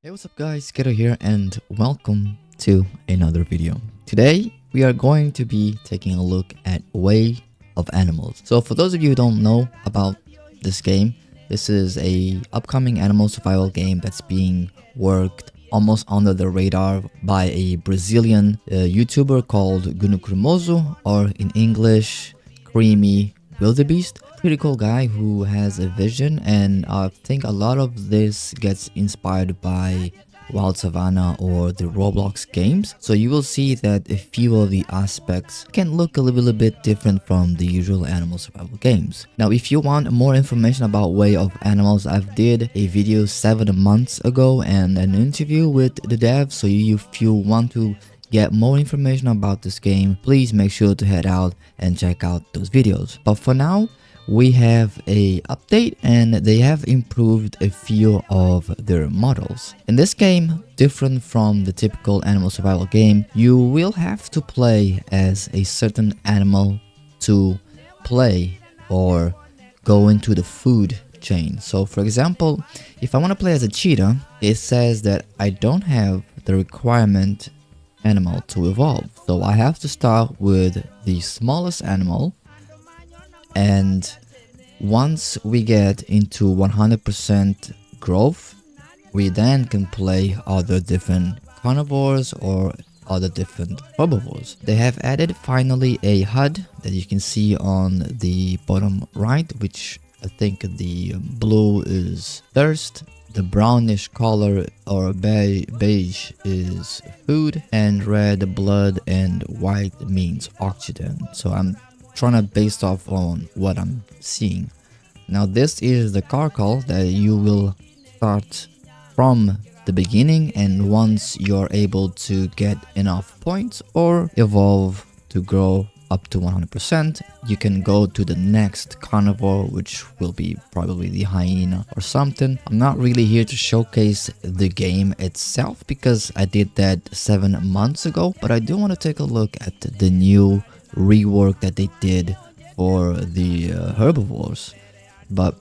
Hey, what's up guys, Keto here and welcome to another video. Today we are going to be taking a look at Way of Animals. So for those of you who don't know about this game, this is a upcoming animal survival game that's being worked almost under the radar by a Brazilian YouTuber called Gunu Cremoso, or in English, Creamy Wildebeest. Pretty cool guy who has a vision, and I think a lot of this gets inspired by Wild Savannah or the Roblox games. So you will see that a few of the aspects can look a little bit different from the usual animal survival games. Now if you want more information about Way of Animals, I've did a video 7 months ago and an interview with the devs. So if you want to get more information about this game, please make sure to head out and check out those videos. But for now, we have a update and they have improved a few of their models. In this game, different from the typical animal survival game, you will have to play as a certain animal to play or go into the food chain. So for example, if I want to play as a cheetah, it says that I don't have the requirement animal to evolve. So I have to start with the smallest animal, and once we get into 100% growth, we then can play other different carnivores or other different herbivores. They have added finally a HUD that you can see on the bottom right, which I think the blue is thirst, the brownish color or beige is food, and red blood, and white means oxygen. So I'm trying to base off on what I'm seeing. Now this is the carcal that you will start from the beginning, and once you're able to get enough points or evolve to grow up to 100%, you can go to the next carnivore, which will be probably the hyena or something. I'm not really here to showcase the game itself because I did that 7 months ago, but I do want to take a look at the new rework that they did for the herbivores. But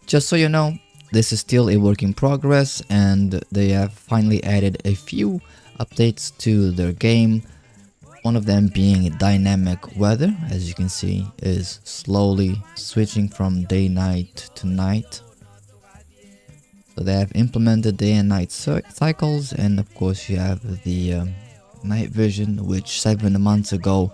just so you know, this is still a work in progress, and they have finally added a few updates to their game. One of them being dynamic weather, as you can see, is slowly switching from day-night to night. So they have implemented day and night cycles, and of course you have the night vision, which 7 months ago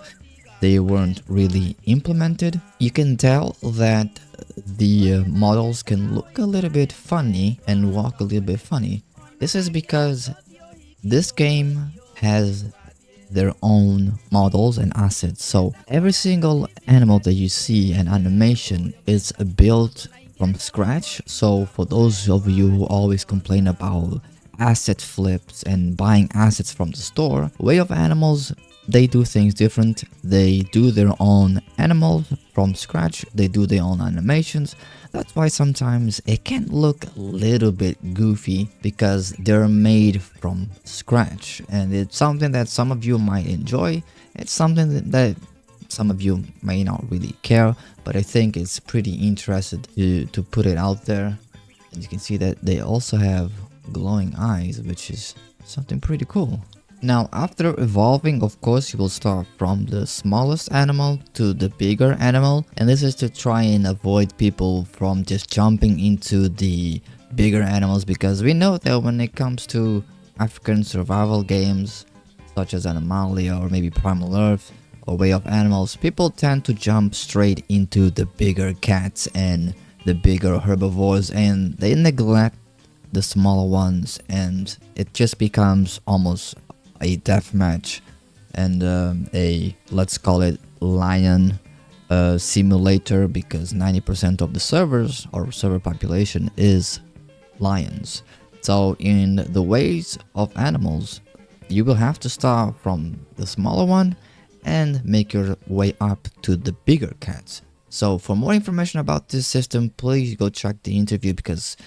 they weren't really implemented. You can tell that the models can look a little bit funny and walk a little bit funny. This is because this game has their own models and assets. So every single animal that you see and animation is built from scratch. So for those of you who always complain about asset flips and buying assets from the store, Way of Animals, they do things different. They do their own animals from scratch. They do their own animations. That's why sometimes it can look a little bit goofy because they're made from scratch, and it's something that some of you might enjoy. It's something that some of you may not really care, but I think it's pretty interesting to put it out there. And you can see that they also have glowing eyes, which is something pretty cool. Now, after evolving, of course, you will start from the smallest animal to the bigger animal, and this is to try and avoid people from just jumping into the bigger animals, because we know that when it comes to African survival games such as Animalia or maybe Primal Earth or Way of Animals, people tend to jump straight into the bigger cats and the bigger herbivores, and they neglect the smaller ones, and it just becomes almost a deathmatch and a, let's call it, lion simulator, because 90% of the servers or server population is lions. So in the Ways of Animals, you will have to start from the smaller one and make your way up to the bigger cats. So for more information about this system, please go check the interview, because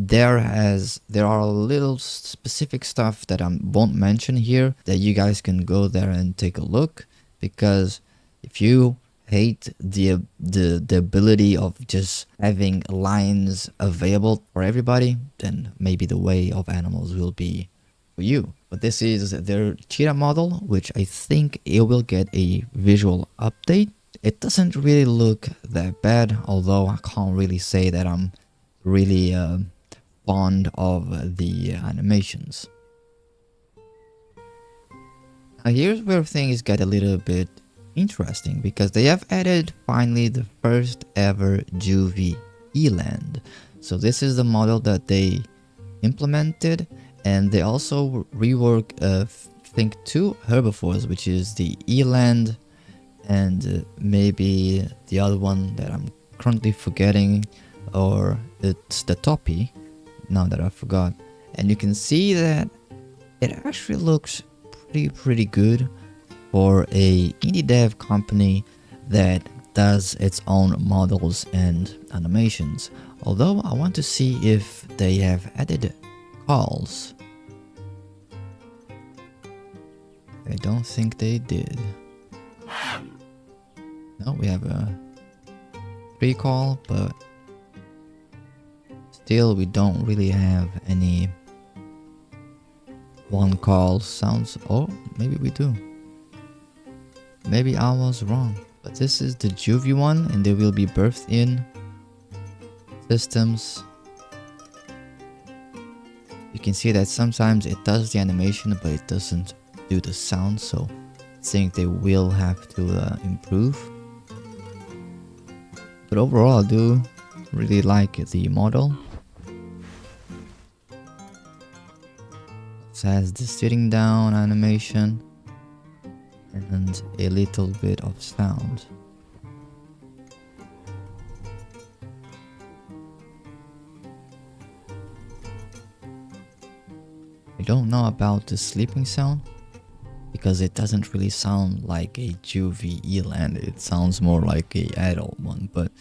there are a little specific stuff that I won't mention here that you guys can go there and take a look, because if you hate the ability of just having lines available for everybody, then maybe the Way of Animals will be for you. But this is their cheetah model, which I think it will get a visual update. It doesn't really look that bad, although I can't really say that I'm really fond of the animations. Now here's where things get a little bit interesting, because they have added finally the first ever Juvie Eland. So this is the model that they implemented, and they also rework I think 2 herbivores, which is the Eland and maybe the other one that I'm currently forgetting, or it's the Toppy, now that I forgot. And you can see that it actually looks pretty good for a indie dev company that does its own models and animations. Although I want to see if they have added calls. I don't think they did. No, we have a recall, but still we don't really have any one call sounds. Oh, maybe we do. Maybe I was wrong. But this is the Juvie one, and they will be birthed in systems. You can see that sometimes it does the animation, but it doesn't do the sound, so I think they will have to improve. But overall, I do really like the model. It has the sitting down animation and a little bit of sound. I don't know about the sleeping sound, because it doesn't really sound like a Juvie Eland. It sounds more like a adult one, but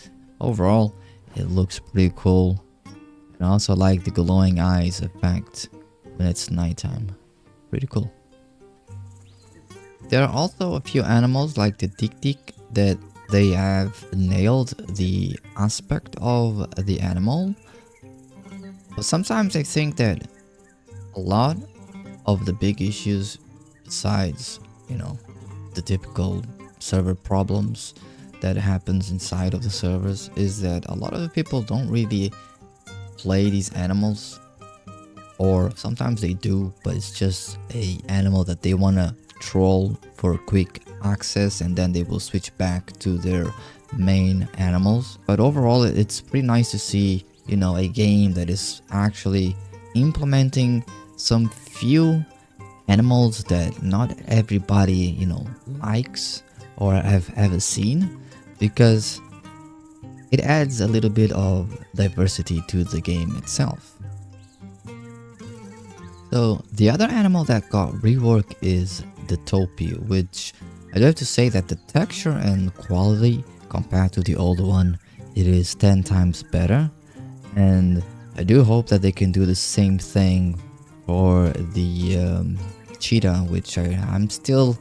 overall it looks pretty cool. And I also like the glowing eyes effect when it's nighttime. Pretty cool. There are also a few animals like the Dik-Dik that they have nailed the aspect of the animal. But sometimes I think that a lot of the big issues, besides, you know, the typical server problems that happens inside of the servers, is that a lot of the people don't really play these animals, or sometimes they do, but it's just a animal that they want to troll for quick access, and then they will switch back to their main animals. But overall, it's pretty nice to see, you know, a game that is actually implementing some few animals that not everybody, you know, likes or have ever seen, because it adds a little bit of diversity to the game itself. So the other animal that got reworked is the Topi, which I do have to say that the texture and quality compared to the old one, it is 10 times better, and I do hope that they can do the same thing for the cheetah, which I'm still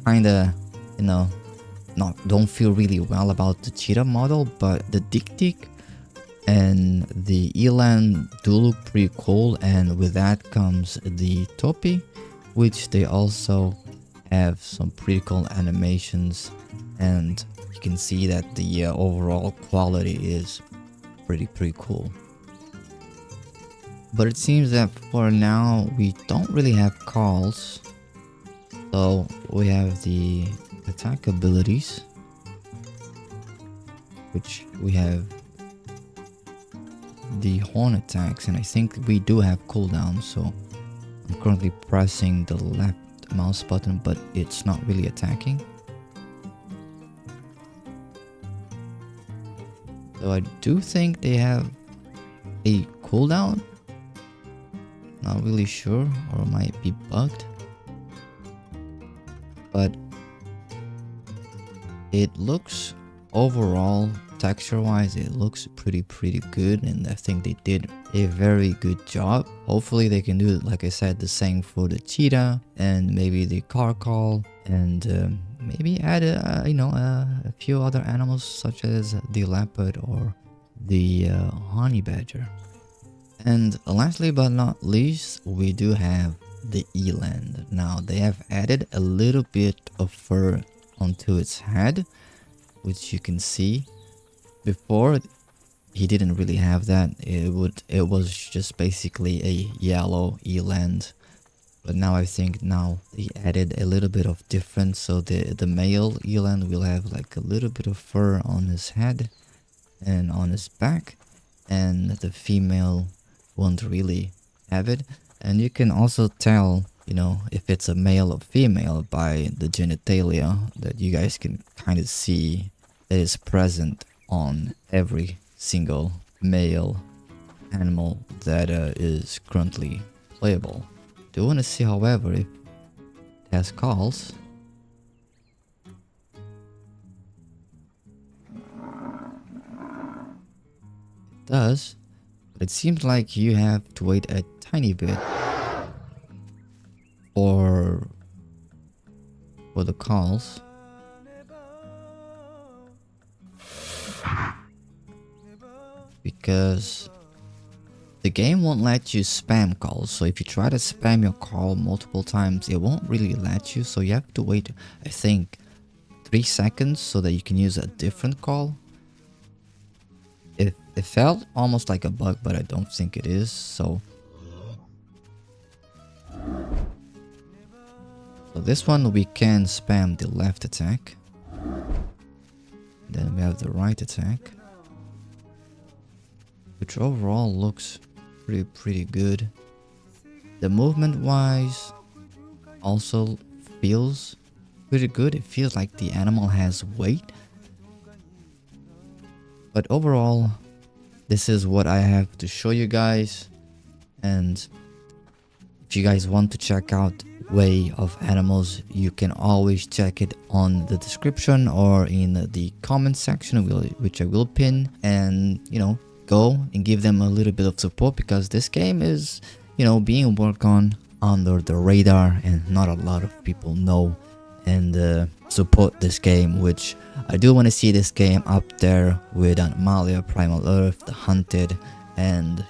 kinda, you know, don't feel really well about the cheetah model, but the Dik-Dik and the Eland do look pretty cool, and with that comes the Topi, which they also have some pretty cool animations, and you can see that the overall quality is pretty cool. But it seems that for now we don't really have calls, so we have the attack abilities, which we have the horn attacks, and I think we do have cooldowns, so I'm currently pressing the left mouse button, but it's not really attacking. So I do think they have a cooldown. Not really sure, or it might be bugged. But it looks overall, texture wise, it looks pretty good, and I think they did a very good job. Hopefully they can do, like I said, the same for the cheetah and maybe the car call, and maybe add a few other animals such as the leopard or the honey badger. And lastly but not least, we do have the eland. Now they have added a little bit of fur onto its head, which you can see. Before, he didn't really have that. It was just basically a yellow eland. But now I think they added a little bit of difference. So the male eland will have like a little bit of fur on his head and on his back, and the female won't really have it. And you can also tell, if it's a male or female by the genitalia that you guys can kind of see that is present on every single male animal that is currently playable. Do want to see, however, if it has calls. It does, but it seems like you have to wait a tiny bit for the calls. Because the game won't let you spam calls. So if you try to spam your call multiple times, it won't really let you. So you have to wait, I think, 3 seconds so that you can use a different call. It felt almost like a bug, but I don't think it is. So this one we can spam the left attack. Then we have the right attack, which overall looks pretty good. The movement wise also feels pretty good. It feels like the animal has weight. But overall, this is what I have to show you guys. And if you guys want to check out Way of Animals, you can always check it on the description or in the comment section, which I will pin. And go and give them a little bit of support, because this game is being worked on under the radar and not a lot of people know and support this game, which I do want to see this game up there with Animalia, Primal Earth, The Hunted, and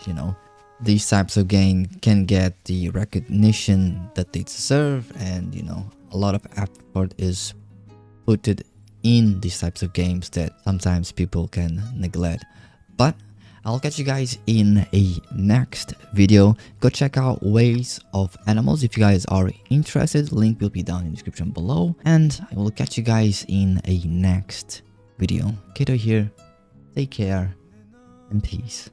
these types of games can get the recognition that they deserve, and a lot of effort is put in these types of games that sometimes people can neglect. But I'll catch you guys in a next video. Go check out Ways of Animals if you guys are interested. Link will be down in the description below. And I will catch you guys in a next video. Kato here. Take care and peace.